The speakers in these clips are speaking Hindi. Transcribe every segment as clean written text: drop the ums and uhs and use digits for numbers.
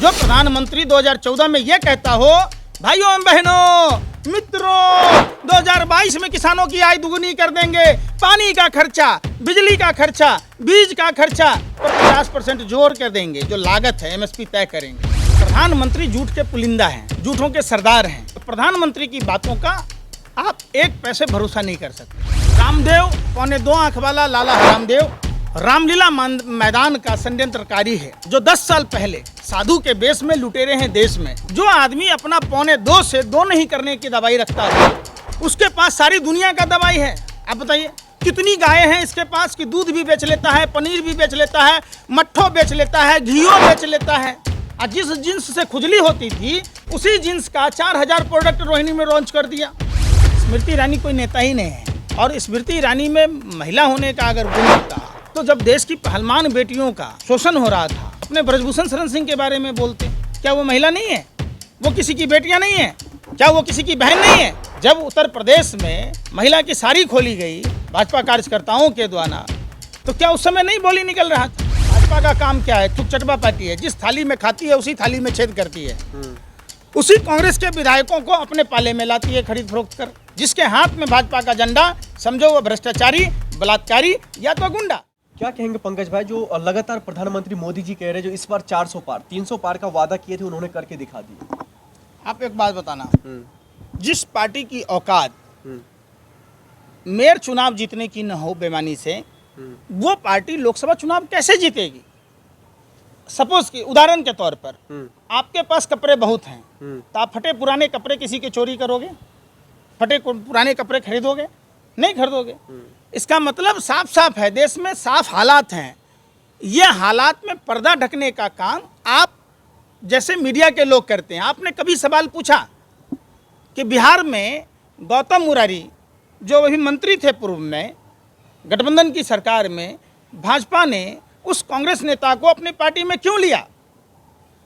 जो प्रधानमंत्री 2014 में ये कहता हो, भाइयों एवं बहनों, मित्रों, 2022 में किसानों की आय दुगुनी कर देंगे, पानी का खर्चा, बिजली का खर्चा, बीज का खर्चा पर 50% जोर कर देंगे, जो लागत है MSP तय करेंगे। प्रधानमंत्री झूठ के पुलिंदा हैं, झूठों के सरदार हैं। प्रधानमंत्री की बातों का आप एक पैसे भरोसा नहीं कर सकते। रामदेव 2.25 आंख वाला लाला रामदेव रामलीला मैदान का षड्यंत्रकारी है, जो 10 साल पहले साधु के बेस में लुटेरे हैं देश में। जो आदमी अपना 2.25 से 2 नहीं करने की दवाई रखता है, उसके पास सारी दुनिया का दवाई है। आप बताइए कितनी गायें हैं इसके पास कि दूध भी बेच लेता है, पनीर भी बेच लेता है, मट्ठो बेच लेता है, घीओ बेच लेता है। और जिस जिन्स से खुजली होती थी, उसी जिन्स का 4000 प्रोडक्ट रोहिणी में लॉन्च कर दिया। स्मृति ईरानी कोई नेता ही नहीं है, और स्मृति ईरानी में महिला होने का अगर गुण होता तो जब देश की पहलवान बेटियों का शोषण हो रहा था, अपने ब्रजभूषण शरण सिंह के बारे में बोलते। क्या वो महिला नहीं है? वो किसी की बेटियां नहीं है? क्या वो किसी की बहन नहीं है? जब उत्तर प्रदेश में महिला की साड़ी खोली गई भाजपा कार्यकर्ताओं के द्वारा, तो क्या उस समय नहीं बोली निकल रहा था? भाजपा का काम क्या है? थुकचटबा पार्टी है, जिस थाली में खाती है उसी थाली में छेद करती है। उसी कांग्रेस के विधायकों को अपने पाले में लाती है खरीद फरोख्त कर। जिसके हाथ में भाजपा का झंडा, समझो वो भ्रष्टाचारी, बलात्कारी या तो गुंडा। क्या कहेंगे पंकज भाई, जो लगातार प्रधानमंत्री मोदी जी कह रहे हैं, जो इस बार 400 पार 300 पार का वादा किए थे, उन्होंने करके दिखा दिया। आप एक बात बताना, जिस पार्टी की औकात मेयर चुनाव जीतने की न हो बेमानी से, वो पार्टी लोकसभा चुनाव कैसे जीतेगी? सपोज कि उदाहरण के तौर पर आपके पास कपड़े बहुत हैं, तो आप फटे पुराने कपड़े किसी के चोरी करोगे? फटे पुराने कपड़े खरीदोगे? नहीं खरीदोगे। इसका मतलब साफ साफ है, देश में साफ हालात हैं। ये हालात में पर्दा ढकने का काम आप जैसे मीडिया के लोग करते हैं। आपने कभी सवाल पूछा कि बिहार में गौतम मुरारी जो अभी मंत्री थे पूर्व में गठबंधन की सरकार में, भाजपा ने उस कांग्रेस नेता को अपनी पार्टी में क्यों लिया?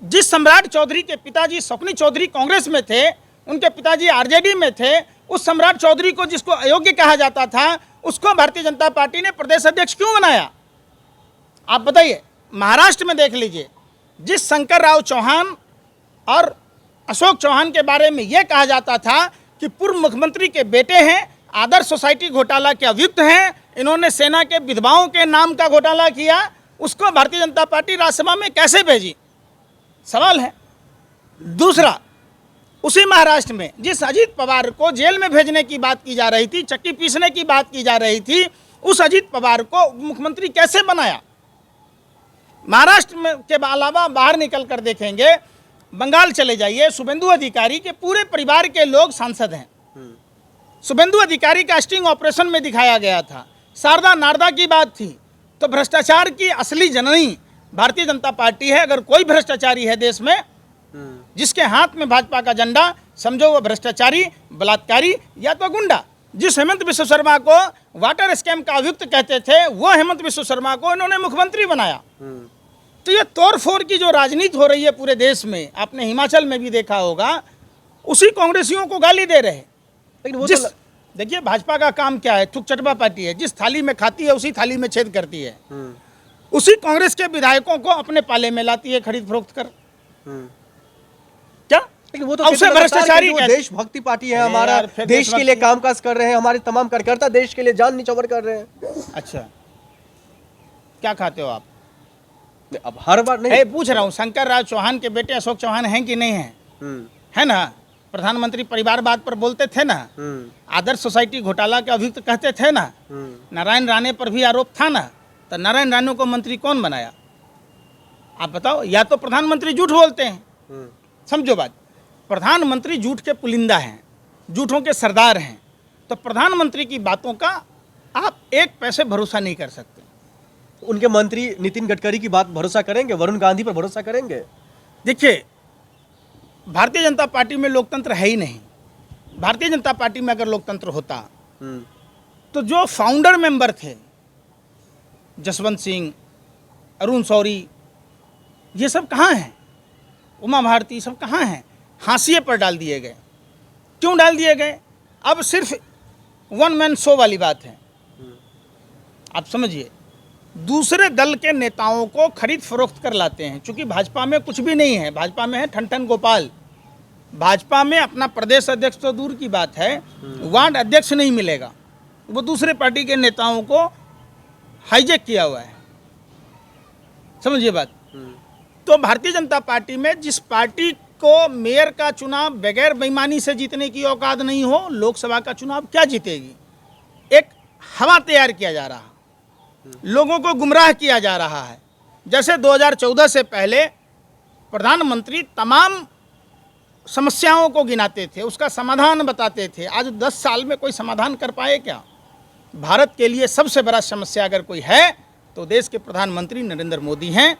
जिस सम्राट चौधरी के पिताजी शौकनी चौधरी कांग्रेस में थे, उनके पिताजी आरजेडी में थे, उस सम्राट चौधरी को जिसको अयोग्य कहा जाता था, उसको भारतीय जनता पार्टी ने प्रदेश अध्यक्ष क्यों बनाया? आप बताइए। महाराष्ट्र में देख लीजिए, जिस शंकर राव चौहान और अशोक चौहान के बारे में यह कहा जाता था कि पूर्व मुख्यमंत्री के बेटे हैं, आदर्श सोसाइटी घोटाला के अभियुक्त हैं, इन्होंने सेना के विधवाओं के नाम का घोटाला किया, उसको भारतीय जनता पार्टी राज्यसभा में कैसे भेजी? सवाल है। दूसरा, उसी महाराष्ट्र में जिस अजीत पवार को जेल में भेजने की बात की जा रही थी, चक्की पीसने की बात की जा रही थी, उस अजीत पवार को मुख्यमंत्री कैसे बनाया? महाराष्ट्र में के अलावा बाहर निकल कर देखेंगे, बंगाल चले जाइए, शुभेंदु अधिकारी के पूरे परिवार के लोग सांसद हैं। शुभेंदु अधिकारी का स्टिंग ऑपरेशन में दिखाया गया था। शारदा नारदा की बात थी। तो भ्रष्टाचार की असली जननी भारतीय जनता पार्टी है। अगर कोई भ्रष्टाचारी है देश में जिसके हाथ में भाजपा का झंडा, समझो वो भ्रष्टाचारी, बलात्कारी या तो गुंडा। जिस हेमंत बिश्व शर्मा को वाटर स्कैम का अभियुक्त कहते थे, वो हेमंत बिश्व शर्मा को इन्होंने मुख्यमंत्री बनाया। तो ये तोड़फोड़ की जो राजनीति हो रही है पूरे देश में, आपने हिमाचल में भी देखा होगा, उसी कांग्रेसियों को गाली दे रहे। देखिए भाजपा का काम क्या है? थुकचटबा पार्टी है, जिस थाली में खाती है उसी थाली में छेद करती है। उसी कांग्रेस के विधायकों को अपने पाले में लाती है खरीद फरोख्त कर। क्या? वो तो भ्रष्टाचारी देशभक्ति पार्टी है, हमारा देश के लिए कामकाज कर रहे हैं, हमारे तमाम कार्यकर्ता देश के लिए जान निछावर कर रहे हैं। अच्छा, क्या खाते हो आप? अब हर बार नहीं पूछ रहा हूँ, शंकर राव चौहान के बेटे अशोक चौहान हैं कि नहीं हैं? है ना? प्रधानमंत्री परिवारवाद पर बोलते थे ना, आदर्श सोसाइटी घोटाला के अभियुक्त कहते थे ना, नारायण राणे पर भी आरोप था ना, तो नारायण राणे को मंत्री कौन बनाया? आप बताओ। या तो प्रधानमंत्री झूठ बोलते हैं, समझो बात, प्रधानमंत्री झूठ के पुलिंदा हैं, झूठों के सरदार हैं। तो प्रधानमंत्री की बातों का आप एक पैसे भरोसा नहीं कर सकते। उनके मंत्री नितिन गडकरी की बात भरोसा करेंगे? वरुण गांधी पर भरोसा करेंगे? देखिए, भारतीय जनता पार्टी में लोकतंत्र है ही नहीं। भारतीय जनता पार्टी में अगर लोकतंत्र होता तो जो फाउंडर मेंबर थे, जसवंत सिंह, अरुण शौरी, ये सब कहाँ हैं? उमा भारती, सब कहाँ हैं? हाशिए पर डाल दिए गए। क्यों डाल दिए गए? अब सिर्फ वन मैन शो वाली बात है। आप समझिए, दूसरे दल के नेताओं को खरीद फरोख्त कर लाते हैं। चूंकि भाजपा में कुछ भी नहीं है, भाजपा में है ठन गोपाल। भाजपा में अपना प्रदेश अध्यक्ष तो दूर की बात है, वार्ड अध्यक्ष नहीं मिलेगा। वो दूसरे पार्टी के नेताओं को हाईजैक किया हुआ है, समझिए बात। तो भारतीय जनता पार्टी में जिस पार्टी को मेयर का चुनाव बगैर बेईमानी से जीतने की औकात नहीं हो, लोकसभा का चुनाव क्या जीतेगी? एक हवा तैयार किया जा रहा है, लोगों को गुमराह किया जा रहा है। जैसे 2014 से पहले प्रधानमंत्री तमाम समस्याओं को गिनाते थे, उसका समाधान बताते थे। आज 10 साल में कोई समाधान कर पाए क्या? भारत के लिए सबसे बड़ा समस्या अगर कोई है तो देश के प्रधानमंत्री नरेंद्र मोदी हैं।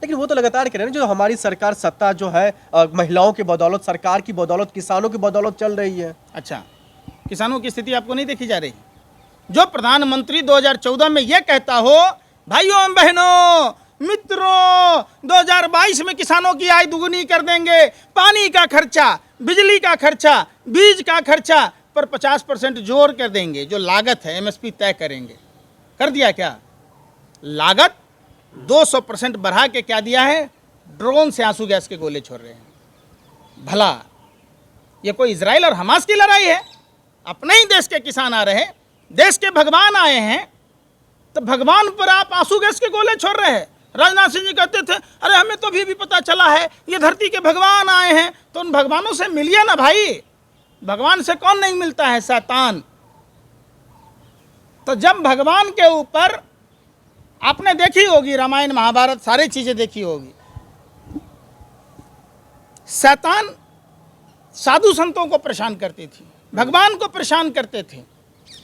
लेकिन वो तो लगातार कह रहे हैं जो हमारी सरकार सत्ता जो है महिलाओं की बदौलत, सरकार की बदौलत, किसानों की बदौलत चल रही है। अच्छा, किसानों की स्थिति आपको नहीं देखी जा रही? जो प्रधानमंत्री 2014 में ये कहता हो, भाइयों एवं बहनों, मित्रों, 2022 में किसानों की आय दुगुनी कर देंगे, पानी का खर्चा, बिजली का खर्चा, बीज का खर्चा पर 50% जोर कर देंगे, जो लागत है एमएसपी तय करेंगे। कर दिया क्या? लागत 200% बढ़ा के क्या दिया है? ड्रोन से आंसू गैस के गोले छोड़ रहे हैं। भला ये कोई इजराइल और हमास की लड़ाई है? अपने ही देश के किसान आ रहे हैं, देश के भगवान आए हैं, तो भगवान पर आप आंसू गैस के गोले छोड़ रहे हैं। राजनाथ सिंह जी कहते थे, अरे हमें तो अभी भी पता चला है ये धरती के भगवान आए हैं। तो उन भगवानों से मिलिए ना भाई, भगवान से कौन नहीं मिलता है? शैतान। तो जब भगवान के ऊपर, आपने देखी होगी रामायण महाभारत, सारी चीजें देखी होगी, शैतान साधु संतों को परेशान करती थी, भगवान को परेशान करते थे।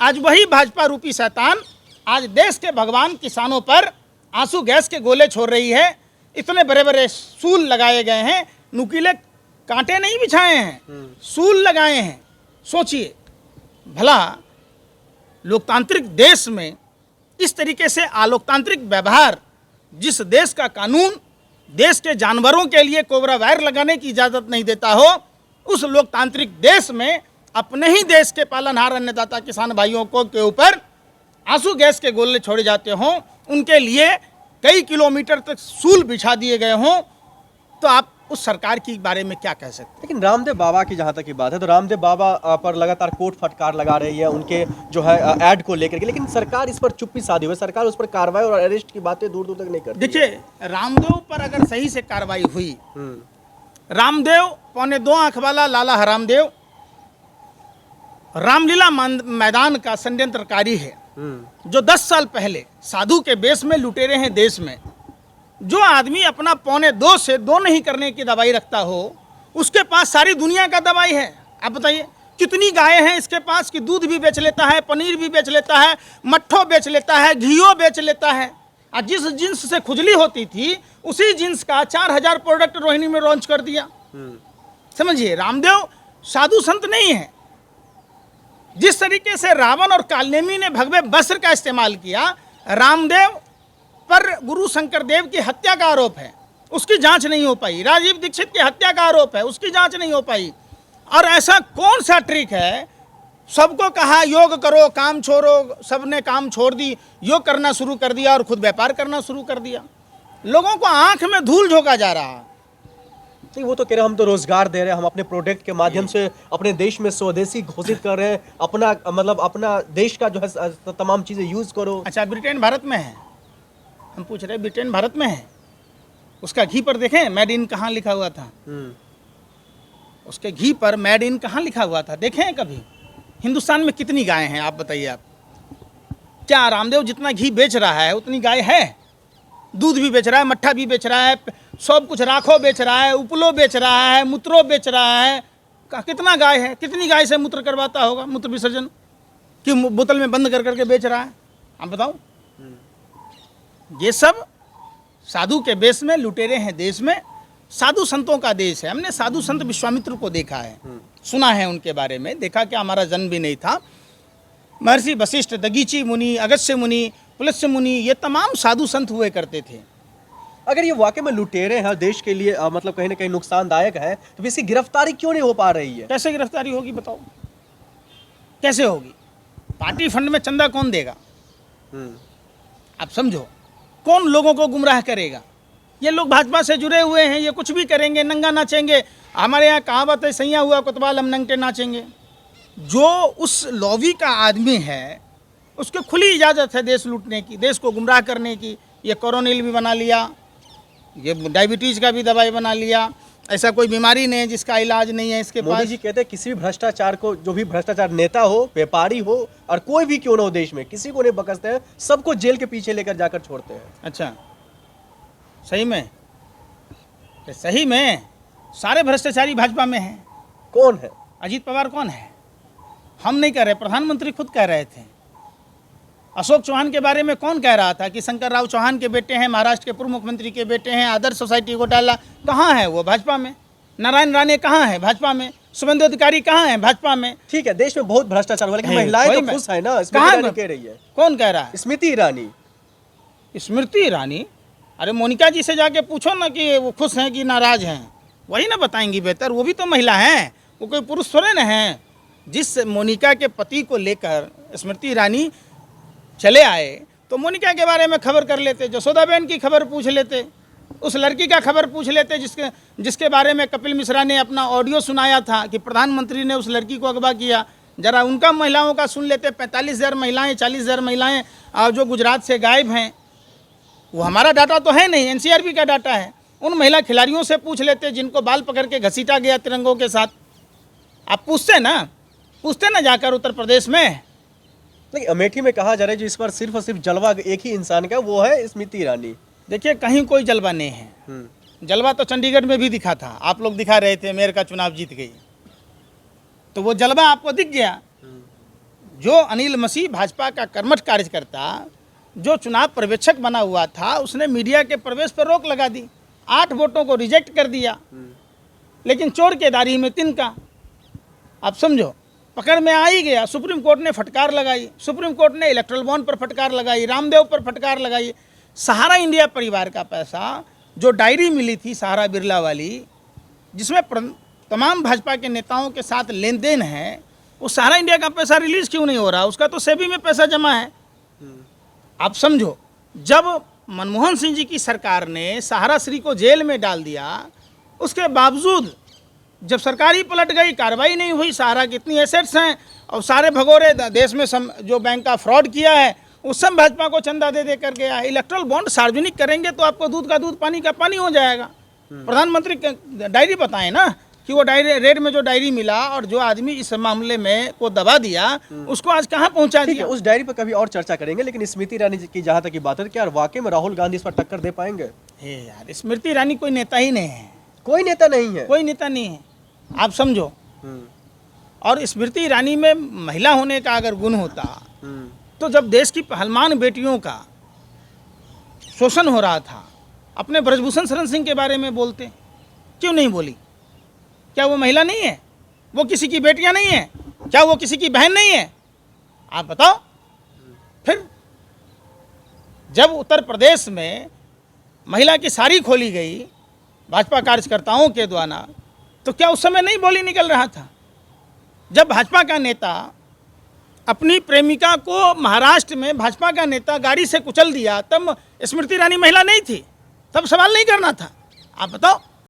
आज वही भाजपा रूपी शैतान आज देश के भगवान किसानों पर आंसू गैस के गोले छोड़ रही है। इतने बड़े बड़े सूल लगाए गए हैं, नुकीले कांटे नहीं बिछाए हैं, सूल लगाए हैं। सोचिए भला लोकतांत्रिक देश में इस तरीके से अलोकतांत्रिक व्यवहार, जिस देश का कानून देश के जानवरों के लिए कोबरा वायर लगाने की इजाज़त नहीं देता हो, उस लोकतांत्रिक देश में अपने ही देश के पालनहार अन्नदाता किसान भाइयों को के ऊपर आंसू गैस के गोले छोड़े जाते हों, उनके लिए कई किलोमीटर तक सूल बिछा दिए गए हों, तो आप उस सरकार के बारे में क्या कह सकते हैं? लेकिन रामदेव बाबा की जहाँ तक की बात है तो रामदेव बाबा पर लगातार कोर्ट फटकार लगा रही है उनके जो है ऐड को लेकर के, लेकिन सरकार इस पर चुप्पी साधी हुई, सरकार उस पर कार्रवाई और अरेस्ट की बातें दूर दूर तक नहीं करती। देखिए, रामदेव पर अगर सही से कार्रवाई हुई, रामदेव 2.25 आंख वाला लाला हरामदेव रामलीला मैदान का षड्यंत्रकारी है, जो 10 साल पहले साधु के बेस में लुटेरे हैं देश में। जो आदमी अपना 2.25 से 2 नहीं करने की दवाई रखता हो, उसके पास सारी दुनिया का दवाई है। आप बताइए कितनी गायें हैं इसके पास कि दूध भी बेच लेता है, पनीर भी बेच लेता है, मट्ठो बेच लेता है, घियो बेच लेता है। और जिस जिन्स से खुजली होती थी उसी जिन्स का 4000 प्रोडक्ट रोहिणी में लॉन्च कर दिया। समझिए, रामदेव साधु संत नहीं है। जिस तरीके से रावण और कालनेमी ने भगवे वस्त्र का इस्तेमाल किया, रामदेव पर गुरु शंकर देव की हत्या का आरोप है, उसकी जांच नहीं हो पाई। राजीव दीक्षित की हत्या का आरोप है, उसकी जांच नहीं हो पाई। और ऐसा कौन सा ट्रिक है? सबको कहा योग करो, काम छोड़ो, सबने काम छोड़ दी, योग करना शुरू कर दिया और खुद व्यापार करना शुरू कर दिया। लोगों को आंख में धूल झोंका जा रहा। नहीं, वो तो कह रहे हैं हम तो रोजगार दे रहे हैं, हम अपने प्रोडक्ट के माध्यम से अपने देश में स्वदेशी घोषित कर रहे हैं, अपना मतलब अपना देश का जो है तमाम चीजें यूज करो। अच्छा, ब्रिटेन भारत में है, हम पूछ रहे हैं, ब्रिटेन भारत में है, उसका घी पर देखें मेड इन कहाँ लिखा हुआ था? उसके घी पर मेड इन कहाँ लिखा हुआ था? देखें कभी? हिंदुस्तान में कितनी गायें हैं आप बताइए? आप क्या रामदेव जितना घी बेच रहा है उतनी गाय है? दूध भी बेच रहा है, मट्ठा भी बेच रहा है, सब कुछ, राखो बेच रहा है, उपलो बेच रहा है, मूत्रो बेच रहा है। कितना गाय है? कितनी गाय से मूत्र करवाता होगा, मूत्र विसर्जन कि बोतल में बंद कर करके बेच रहा है? आप बताओ। ये सब साधु के बेस में लुटेरे हैं देश में। साधु संतों का देश है। हमने साधु संत विश्वामित्र को देखा है, सुना है उनके बारे में, देखा कि हमारा जन्म भी नहीं था। महर्षि वशिष्ठ, दगीची मुनि, अगस्त्य मुनि, पुलस्त्य मुनि, ये तमाम साधु संत हुए करते थे। अगर ये वाकई में लुटेरे हैं, देश के लिए मतलब कहीं ना कहीं नुकसानदायक है, तो इसकी गिरफ्तारी क्यों नहीं हो पा रही है? कैसे गिरफ्तारी होगी बताओ? कैसे होगी? पार्टी फंड में चंदा कौन देगा? आप समझो, कौन लोगों को गुमराह करेगा? ये लोग भाजपा से जुड़े हुए हैं, ये कुछ भी करेंगे, नंगा नाचेंगे। हमारे यहाँ कहावत है, सैया हुआ कोतवाल हम नंगे नाचेंगे। जो उस लॉबी का आदमी है उसको खुली इजाज़त है देश लूटने की, देश को गुमराह करने की। ये कोरोनिल भी बना लिया, ये डायबिटीज़ का भी दवाई बना लिया। ऐसा कोई बीमारी नहीं है जिसका इलाज नहीं है इसके मोदी पास। जी कहते हैं किसी भी भ्रष्टाचार को, जो भी भ्रष्टाचार नेता हो, व्यापारी हो और कोई भी क्यों ना हो देश में, किसी को नहीं बकसते हैं, सबको जेल के पीछे लेकर जाकर छोड़ते हैं। अच्छा, सही में? तो सही में सारे भ्रष्टाचारी भाजपा में हैं। कौन है? अजीत पवार कौन है? हम नहीं कह रहे, प्रधानमंत्री खुद कह रहे थे। अशोक चौहान के बारे में कौन कह रहा था कि शंकर राव चौहान के बेटे हैं, महाराष्ट्र के पूर्व मुख्यमंत्री के बेटे हैं, आदर्श सोसाइटी घोटाला? कहाँ है वो? भाजपा में। नारायण राणे कहाँ है? भाजपा में। शुभेंदु अधिकारी कहाँ है? भाजपा में। ठीक है, देश में बहुत भ्रष्टाचार हुआ, लेकिन है, महिलाएं वही तो मैं- खुश है ना। स्मृति कहाँ ईरानी में? कह रही है। कौन कह रहा है? स्मृति ईरानी। स्मृति ईरानी? अरे मोनिका जी से जाके पूछो ना कि वो खुश हैं कि नाराज हैं, वही ना बताएंगी बेहतर। वो भी तो महिला हैं, वो कोई पुरुष थोड़े न हैं। जिस मोनिका के पति को लेकर स्मृति ईरानी चले आए तो मोनिका के बारे में खबर कर लेते, जसोदाबेन की खबर पूछ लेते, उस लड़की का खबर पूछ लेते जिसके बारे में कपिल मिश्रा ने अपना ऑडियो सुनाया था कि प्रधानमंत्री ने उस लड़की को अगवा किया। जरा उनका महिलाओं का सुन लेते। 45,000 महिलाएं, 40,000 महिलाएं जो गुजरात से गायब हैं, वो हमारा डाटा तो है नहीं, एनसीआरबी का डाटा है। उन महिला खिलाड़ियों से पूछ लेते जिनको बाल पकड़ के घसीटा गया तिरंगों के साथ। आप पूछते ना जाकर उत्तर प्रदेश में। लेकिन अमेठी में कहा जा रहा है जो इस बार सिर्फ और सिर्फ जलवा एक ही इंसान का, वो है स्मृति ईरानी। देखिए, कहीं कोई जलवा नहीं है। जलवा तो चंडीगढ़ में भी दिखा था, आप लोग दिखा रहे थे, मेयर का चुनाव जीत गई, तो वो जलवा आपको दिख गया। जो अनिल मसीह भाजपा का कर्मठ कार्यकर्ता, जो चुनाव पर्यवेक्षक बना हुआ था, उसने मीडिया के प्रवेश पर रोक लगा दी, 8 वोटों को रिजेक्ट कर दिया। लेकिन चोर के दाढ़ी में तिनका, आप समझो, पकड़ में आ ही गया। सुप्रीम कोर्ट ने फटकार लगाई, सुप्रीम कोर्ट ने इलेक्ट्रल बॉन्ड पर फटकार लगाई, रामदेव पर फटकार लगाई। सहारा इंडिया परिवार का पैसा, जो डायरी मिली थी सहारा बिरला वाली, जिसमें तमाम भाजपा के नेताओं के साथ लेन देन है, वो सहारा इंडिया का पैसा रिलीज क्यों नहीं हो रहा? उसका तो सेबी में पैसा जमा है। आप समझो, जब मनमोहन सिंह जी की सरकार ने सहारा श्री को जेल में डाल दिया, उसके बावजूद जब सरकार ही पलट गई, कार्रवाई नहीं हुई। सहारा की इतनी एसेट्स हैं और सारे भगोरे देश में जो बैंक का फ्रॉड किया है उस सब भाजपा को चंदा दे कर गया है। इलेक्ट्रल बॉन्ड सार्वजनिक करेंगे तो आपको दूध का दूध, पानी का पानी हो जाएगा। प्रधानमंत्री डायरी बताएं ना कि वो डायरी, रेड में जो डायरी मिला और जो आदमी इस मामले में को दबा दिया, उसको आज कहाँ पहुँचा दिया। उस डायरी पर कभी और चर्चा करेंगे, लेकिन स्मृति ईरानी की जहाँ तक की बात है, क्या वाकई में राहुल गांधी इस पर टक्कर दे पाएंगे? यार, स्मृति ईरानी कोई नेता ही नहीं है। कोई नेता नहीं है, कोई नेता नहीं है, आप समझो। और स्मृति ईरानी में महिला होने का अगर गुण होता तो जब देश की पहलवान बेटियों का शोषण हो रहा था, अपने ब्रजभूषण शरण सिंह के बारे में बोलते, क्यों नहीं बोली? क्या वो महिला नहीं है? वो किसी की बेटियां नहीं है? क्या वो किसी की बहन नहीं है? आप बताओ। फिर जब उत्तर प्रदेश में महिला की साड़ी खोली गई भाजपा कार्यकर्ताओं के द्वारा, तो क्या उस समय नहीं बोली निकल रहा था? जब भाजपा का नेता अपनी प्रेमिका को महाराष्ट्र में भाजपा का नेता गाड़ी से कुचल दिया, तब स्मृति ईरानी महिला नहीं थी, तब सवाल नहीं करना था? आप बताओ।